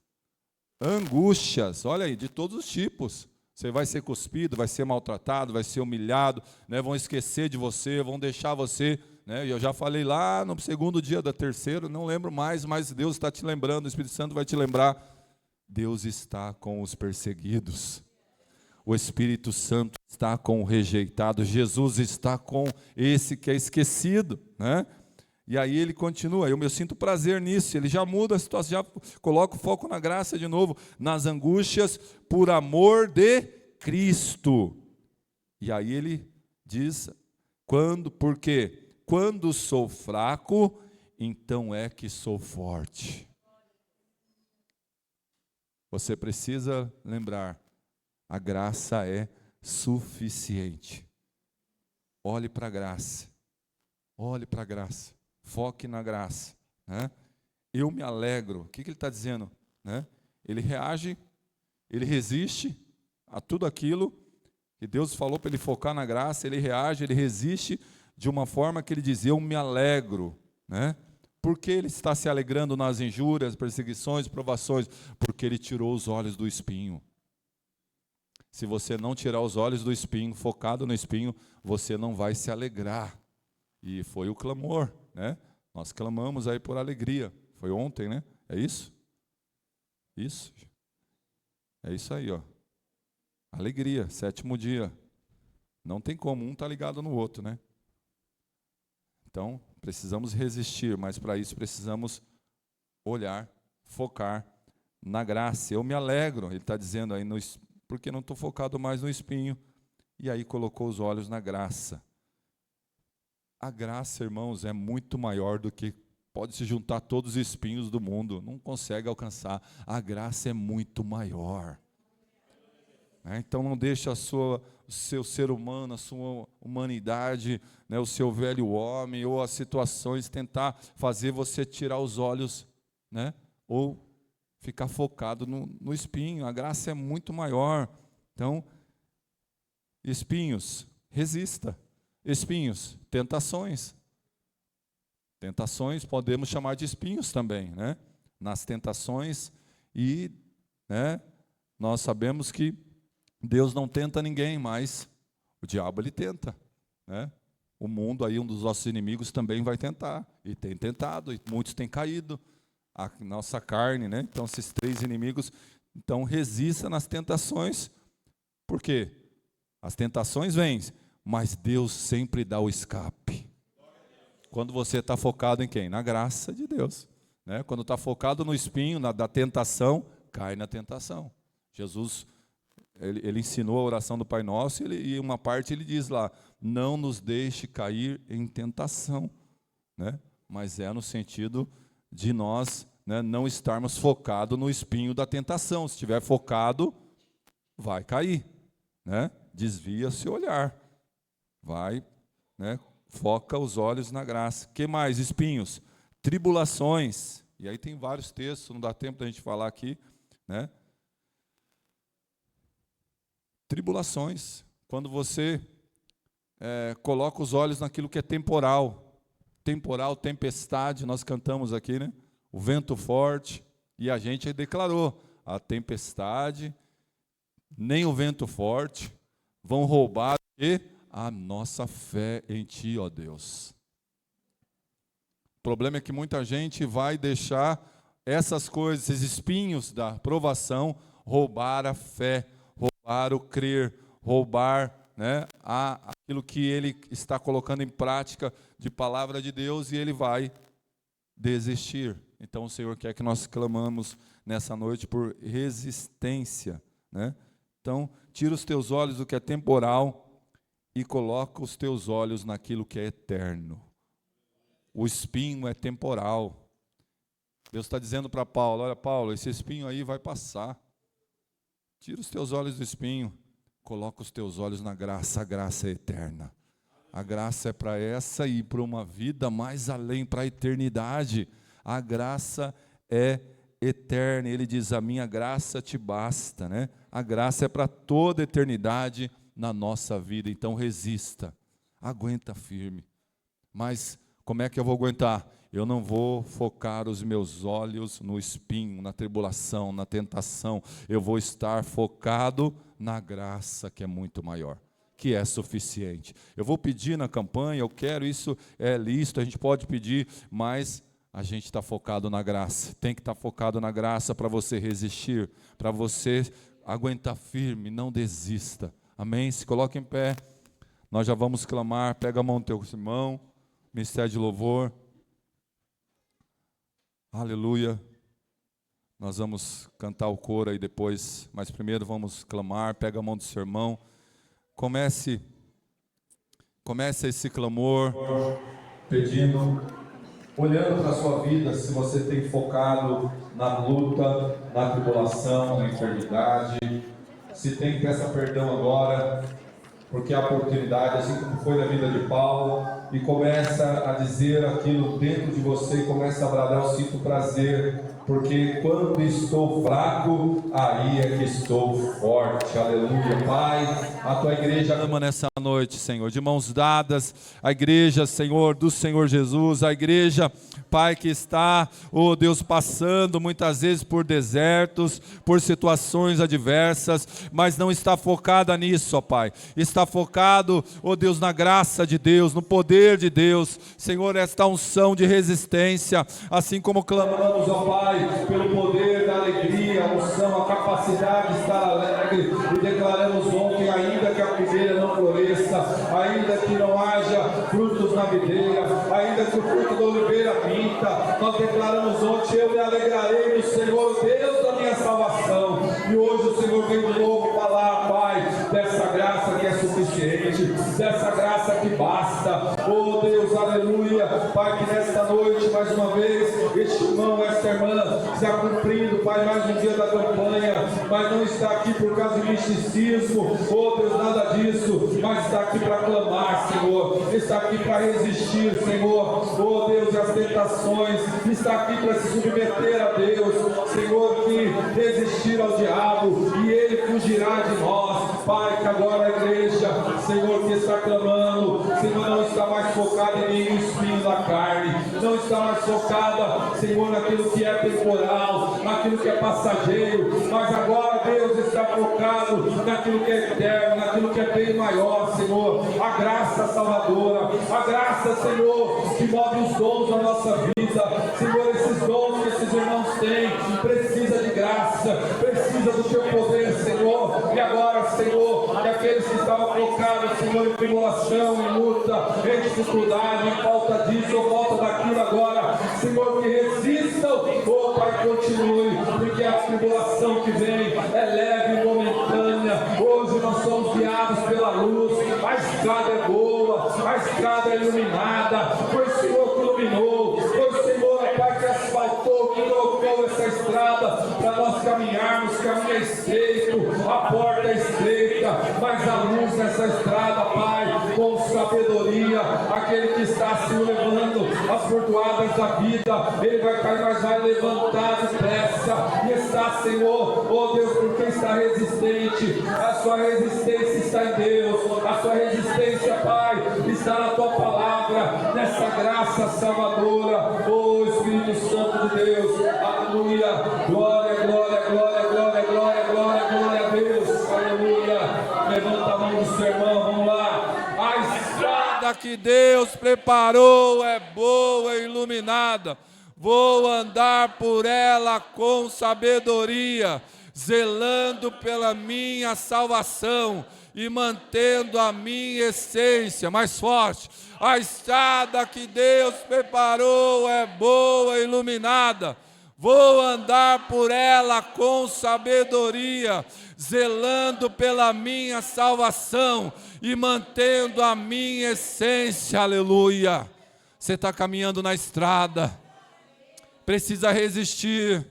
angústias, olha aí, de todos os tipos. Você vai ser cuspido, vai ser maltratado, vai ser humilhado, né? Vão esquecer de você, vão deixar você, né? E eu já falei lá no segundo dia da terceira, não lembro mais, mas Deus está te lembrando, o Espírito Santo vai te lembrar. Deus está com os perseguidos. O Espírito Santo está com o rejeitado. Jesus está com esse que é esquecido, né? E aí ele continua, eu sinto prazer nisso, ele já muda a situação, já coloca o foco na graça de novo, nas angústias por amor de Cristo. E aí ele diz, porque quando sou fraco, então é que sou forte. Você precisa lembrar, a graça é suficiente. Olhe para a graça, olhe para a graça. Foque na graça, né? Eu me alegro. O que ele está dizendo, né? Ele reage, ele resiste a tudo aquilo que Deus falou para ele focar na graça. Ele reage, ele resiste de uma forma que ele diz, eu me alegro, né? Por que ele está se alegrando nas injúrias, perseguições, provações? Porque ele tirou os olhos do espinho. Se você não tirar os olhos do espinho, focado no espinho, você não vai se alegrar. E foi o clamor, né? Nós clamamos aí por alegria. Foi ontem, né? É isso? Isso. É isso aí, ó. Alegria, 7º dia. Não tem como, um está ligado no outro, né? Então, precisamos resistir, mas para isso precisamos olhar, focar na graça. Eu me alegro, ele está dizendo aí, porque não estou focado mais no espinho. E aí colocou os olhos na graça. A graça, irmãos, é muito maior do que pode se juntar todos os espinhos do mundo. Não consegue alcançar. A graça é muito maior. Então não deixe o seu ser humano, a sua humanidade, né, o seu velho homem ou as situações tentar fazer você tirar os olhos, né, ou ficar focado no espinho. A graça é muito maior. Então, espinhos, resista. Espinhos, tentações. Tentações podemos chamar de espinhos também, né? Nas tentações e, né, nós sabemos que Deus não tenta ninguém, mas o diabo ele tenta, né? O mundo aí, um dos nossos inimigos também vai tentar, e tem tentado, e muitos têm caído, a nossa carne, né? Então esses 3 inimigos, então resista nas tentações, por quê? As tentações vêm, mas Deus sempre dá o escape. Quando você está focado em quem? Na graça de Deus, né? Quando está focado no espinho, da tentação, cai na tentação. Jesus, ele ensinou a oração do Pai Nosso, e uma parte ele diz lá, não nos deixe cair em tentação, né? Mas é no sentido de nós, né, não estarmos focados no espinho da tentação. Se estiver focado, vai cair, né? Desvia-se o olhar. Vai, né? Foca os olhos na graça. Que mais? Espinhos, tribulações. E aí tem vários textos, não dá tempo da gente falar aqui, né? Tribulações. Quando você coloca os olhos naquilo que é temporal. Temporal, tempestade, nós cantamos aqui, né? O vento forte. E a gente declarou, a tempestade, nem o vento forte vão roubar a nossa fé em Ti, ó Deus. O problema é que muita gente vai deixar essas coisas, esses espinhos da provação, roubar a fé, roubar o crer, roubar, né, aquilo que ele está colocando em prática de palavra de Deus, e ele vai desistir. Então o Senhor quer que nós clamamos nessa noite por resistência, né? Então, tira os teus olhos do que é temporal e coloca os teus olhos naquilo que é eterno. O espinho é temporal. Deus está dizendo para Paulo, olha Paulo, esse espinho aí vai passar. Tira os teus olhos do espinho, coloca os teus olhos na graça. A graça é eterna. A graça é para essa e para uma vida mais além, para a eternidade. A graça é eterna. Ele diz, a minha graça te basta, né? A graça é para toda a eternidade na nossa vida. Então resista, aguenta firme. Mas como é que eu vou aguentar? Eu não vou focar os meus olhos no espinho, na tribulação, na tentação. Eu vou estar focado na graça que é muito maior. que é suficiente. Eu vou pedir na campanha, eu quero, isso é lícito, a gente pode pedir, mas a gente está focado na graça. Tem que estar focado na graça para você resistir, para você aguentar firme, não desista. Amém? Se coloque em pé, nós já vamos clamar. Pega a mão do teu irmão, ministério de louvor. Aleluia. Nós vamos cantar o coro aí depois, mas primeiro vamos clamar. Pega a mão do seu irmão. Comece esse clamor pedindo, olhando para a sua vida, se você tem focado na luta, na tribulação, na enfermidade. Se tem, peça perdão agora, porque a oportunidade, assim como foi na vida de Paulo, e começa a dizer aquilo dentro de você, e começa a bradar: eu sinto prazer, porque quando estou fraco, aí é que estou forte. Aleluia. Pai, a tua igreja ama nessa noite, Senhor, de mãos dadas, a igreja, Senhor, do Senhor Jesus, a igreja, Pai, que está, oh Deus, passando muitas vezes por desertos, por situações adversas, mas não está focada nisso, ó Pai. Está focado, oh Deus, na graça de Deus, no poder de Deus. Senhor, esta unção de resistência, assim como clamamos, ó Pai, pelo poder da alegria, a unção, a capacidade de estar alegre, e declaramos ontem: ainda que a figueira não floresça, ainda que não haja frutos na videira, ainda que o fruto da oliveira minta, nós declaramos ontem: eu me alegrarei no Senhor, Deus da minha salvação. E hoje o Senhor veio de novo falar, Pai, dessa graça que é suficiente, dessa graça que basta. Oh Deus, aleluia. Pai, que nesta noite, mais uma vez, este irmão, esta irmã, está cumprindo, Pai, mais um dia da campanha, mas não está aqui por causa de misticismo, oh Deus, nada disso, mas está aqui para clamar, Senhor, está aqui para resistir, Senhor, oh Deus, as tentações, está aqui para se submeter a Deus, Senhor, que resistir ao diabo, e ele fugirá de nós. Pai, que agora a igreja, Senhor, que está clamando, Senhor, não está mais focada em nenhum espinho da carne, não está mais focada, Senhor, naquilo que é temporal, naquilo que é passageiro, mas agora Deus está focado naquilo que é eterno, naquilo que é bem maior, Senhor, a graça salvadora, a graça, Senhor, que move os dons da nossa vida, Senhor, esses dons que esses irmãos têm, precisa de graça, precisa do teu poder, Senhor, e agora, Senhor, que aqueles que estavam focados, Senhor, em tribulação, em luta, em dificuldade, em falta disso ou falta daquilo agora, Senhor, que resistam, oh Pai, continue, porque a tribulação que vem é leve e momentânea. Hoje nós somos guiados pela luz, a estrada é boa, a estrada é iluminada, foi o Senhor que iluminou, foi o Senhor, Pai, que asfaltou, que colocou essa estrada para nós caminharmos. Caminho é estreito, a porta é estreita, mas a luz nessa estrada, Pai, com sabedoria, aquele que está se levando as furtuadas da vida, ele vai cair, mas vai levantar depressa, e está, Senhor, oh Deus, porque está resistente, a sua resistência está em Deus, a sua resistência, Pai, está na tua palavra, nessa graça salvadora, oh Espírito Santo de Deus, aleluia, glória, glória, glória, glória, glória, glória, glória a Deus, aleluia. Levanta a mão do seu irmão, vamos lá. A estrada que Deus preparou é boa e iluminada, vou andar por ela com sabedoria, zelando pela minha salvação e mantendo a minha essência. Mais forte. A estrada que Deus preparou é boa e iluminada, vou andar por ela com sabedoria, zelando pela minha salvação e mantendo a minha essência. Aleluia. Você está caminhando na estrada, precisa resistir.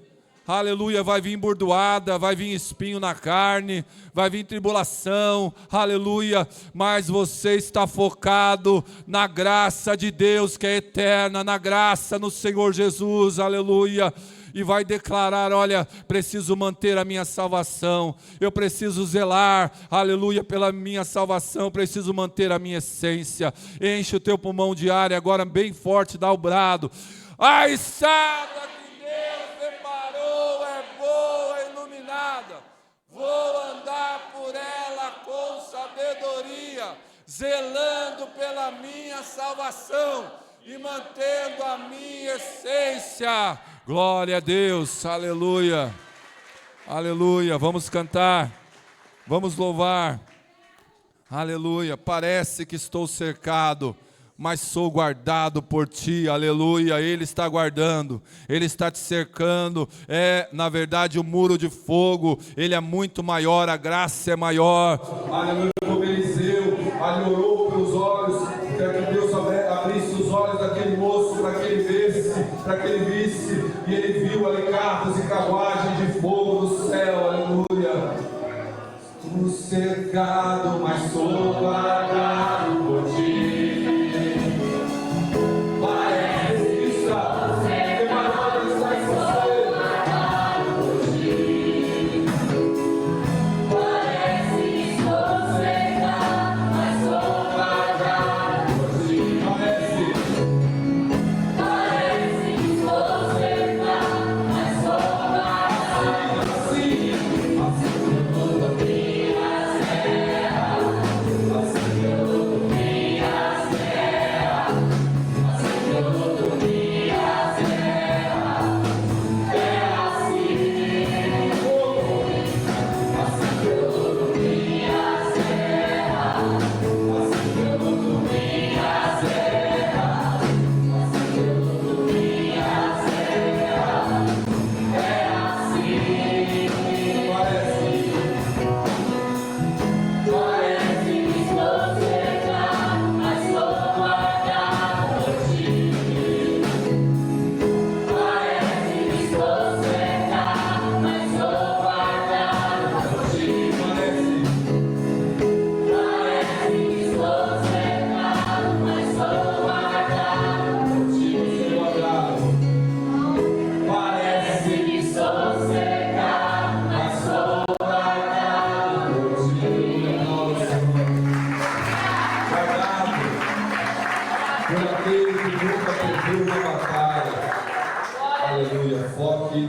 Aleluia, vai vir bordoada, vai vir espinho na carne, vai vir tribulação, aleluia, mas você está focado na graça de Deus que é eterna, na graça no Senhor Jesus, aleluia, e vai declarar: olha, preciso manter a minha salvação, eu preciso zelar, aleluia, pela minha salvação, preciso manter a minha essência. Enche o teu pulmão de ar e agora bem forte, dá o brado: a estrada que Deus preparou é boa e iluminada, vou andar por ela com sabedoria, zelando pela minha salvação e mantendo a minha essência. Glória a Deus, aleluia, aleluia. Vamos cantar, vamos louvar, aleluia. Parece que estou cercado, mas sou guardado por ti, aleluia. Ele está guardando, Ele está te cercando. Na verdade, o muro de fogo, ele é muito maior, a graça é maior. Aleluia, como Eliseu, ali orou pelos olhos, para que Deus abrisse os olhos daquele moço, para que ele visse, e ele viu ali carros e carruagens de fogo no céu, aleluia. Estou cercado, mas sou guardado por ti.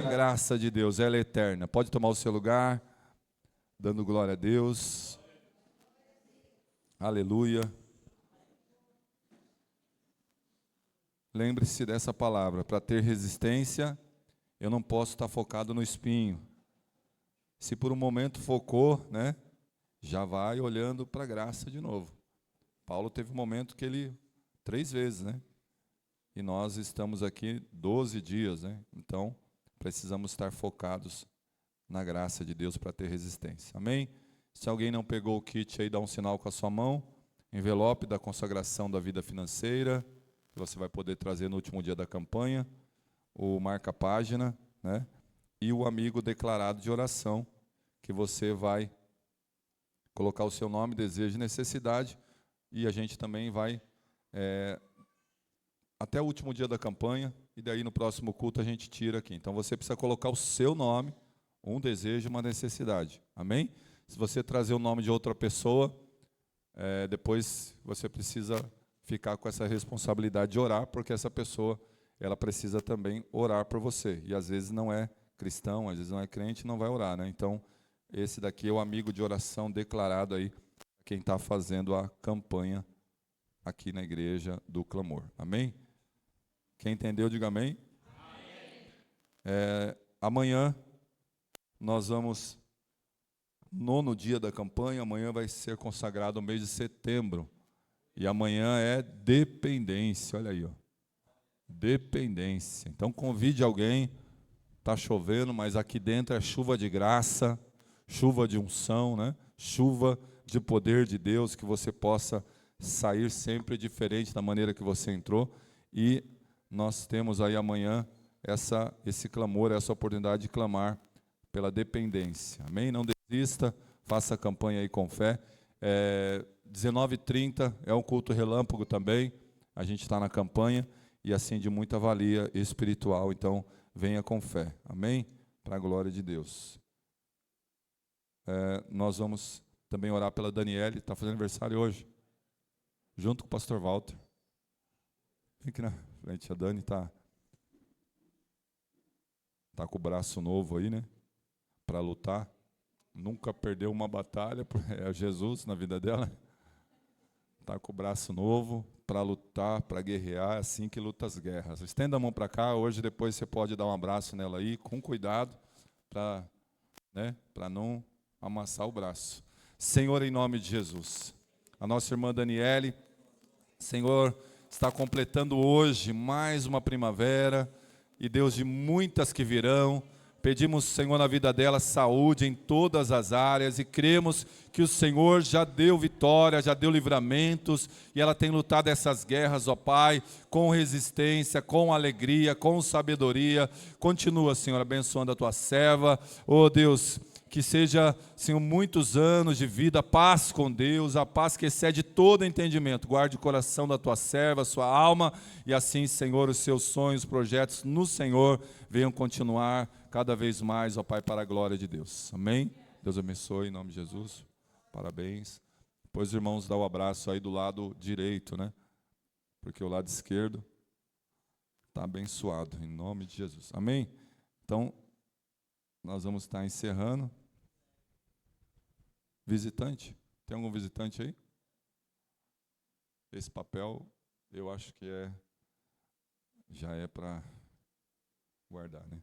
A graça de Deus, ela é eterna. Pode tomar o seu lugar, dando glória a Deus. Aleluia. Lembre-se dessa palavra: para ter resistência, eu não posso estar focado no espinho. Se por um momento focou, né, já vai olhando para a graça de novo. Paulo teve um momento que ele, 3 vezes, né? E nós estamos aqui 12 dias, né? Então, precisamos estar focados na graça de Deus para ter resistência. Amém? Se alguém não pegou o kit aí, dá um sinal com a sua mão. Envelope da consagração da vida financeira, que você vai poder trazer no último dia da campanha. O marca-página, né? E o amigo declarado de oração, que você vai colocar o seu nome, desejo e necessidade. E a gente também vai, até o último dia da campanha, e daí no próximo culto a gente tira aqui. Então você precisa colocar o seu nome, um desejo e uma necessidade. Amém? Se você trazer o nome de outra pessoa, depois você precisa ficar com essa responsabilidade de orar, porque essa pessoa, ela precisa também orar por você. E às vezes não é cristão, às vezes não é crente, não vai orar, né? Então, esse daqui é o amigo de oração declarado aí, quem está fazendo a campanha aqui na igreja do clamor. Amém? Quem entendeu, diga amém. Amanhã nós vamos, 9º dia da campanha, amanhã vai ser consagrado o mês de setembro. E amanhã é dependência, olha aí, ó. Dependência. Então convide alguém, está chovendo, mas aqui dentro é chuva de graça, chuva de unção, né? Chuva de poder de Deus, que você possa sair sempre diferente da maneira que você entrou. E nós temos aí amanhã esse clamor, essa oportunidade de clamar pela dependência. Amém? Não desista, faça a campanha aí com fé. 19h30 é um culto relâmpago também. A gente está na campanha e assim de muita valia espiritual. Então, venha com fé. Amém? Para a glória de Deus. Nós vamos também orar pela Daniele, está fazendo aniversário hoje, junto com o pastor Walter. Vem aqui na frente, a Dani está com o braço novo aí, né? Para lutar. Nunca perdeu uma batalha, é Jesus na vida dela. está com o braço novo para lutar, para guerrear, é assim que luta as guerras. Estenda a mão para cá, hoje depois você pode dar um abraço nela aí, com cuidado, para não amassar o braço. Senhor, em nome de Jesus, a nossa irmã Daniele, Senhor, está completando hoje mais uma primavera, e Deus, de muitas que virão. Pedimos, Senhor, na vida dela, saúde em todas as áreas, e cremos que o Senhor já deu vitória, já deu livramentos, e ela tem lutado essas guerras, ó Pai, com resistência, com alegria, com sabedoria. Continua, Senhor, abençoando a tua serva, ó Deus, que seja, Senhor, muitos anos de vida, paz com Deus, a paz que excede todo entendimento. Guarde o coração da tua serva, a sua alma, e assim, Senhor, os seus sonhos, projetos no Senhor venham continuar cada vez mais, ó Pai, para a glória de Deus. Amém? Deus abençoe, em nome de Jesus. Parabéns. Depois, irmãos, dá o abraço aí do lado direito, né? Porque o lado esquerdo está abençoado, em nome de Jesus. Amém? Então, nós vamos estar encerrando. Visitante? Tem algum visitante aí? Esse papel, eu acho que já é para guardar, né?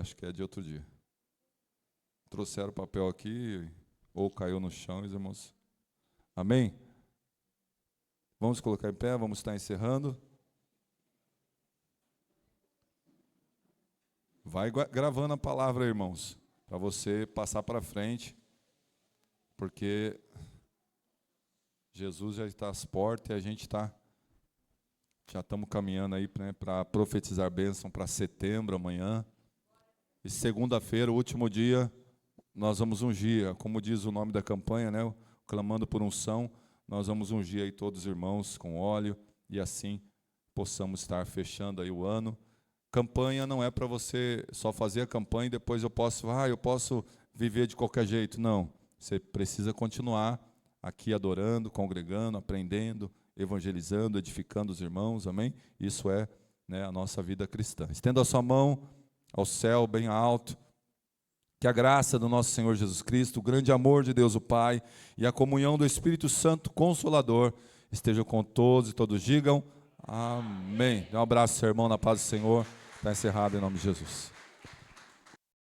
Acho que é de outro dia. Trouxeram o papel aqui, ou caiu no chão, os irmãos. Amém? Vamos colocar em pé, vamos estar encerrando. Vai gravando a palavra, irmãos, para você passar para frente, porque Jesus já está às portas e a gente já estamos caminhando aí, né, para profetizar bênção para setembro, amanhã. E segunda-feira, o último dia, nós vamos ungir, como diz o nome da campanha, né, clamando por unção, nós vamos ungir aí todos os irmãos com óleo, e assim possamos estar fechando aí o ano. Campanha não é para você só fazer a campanha e depois eu posso viver de qualquer jeito. Não, você precisa continuar aqui adorando, congregando, aprendendo, evangelizando, edificando os irmãos, amém? Isso é, né, a nossa vida cristã. Estenda a sua mão ao céu bem alto, que a graça do nosso Senhor Jesus Cristo, o grande amor de Deus o Pai e a comunhão do Espírito Santo Consolador estejam com todos, e todos digam amém. Dê um abraço, seu irmão, na paz do Senhor. Está encerrado em nome de Jesus.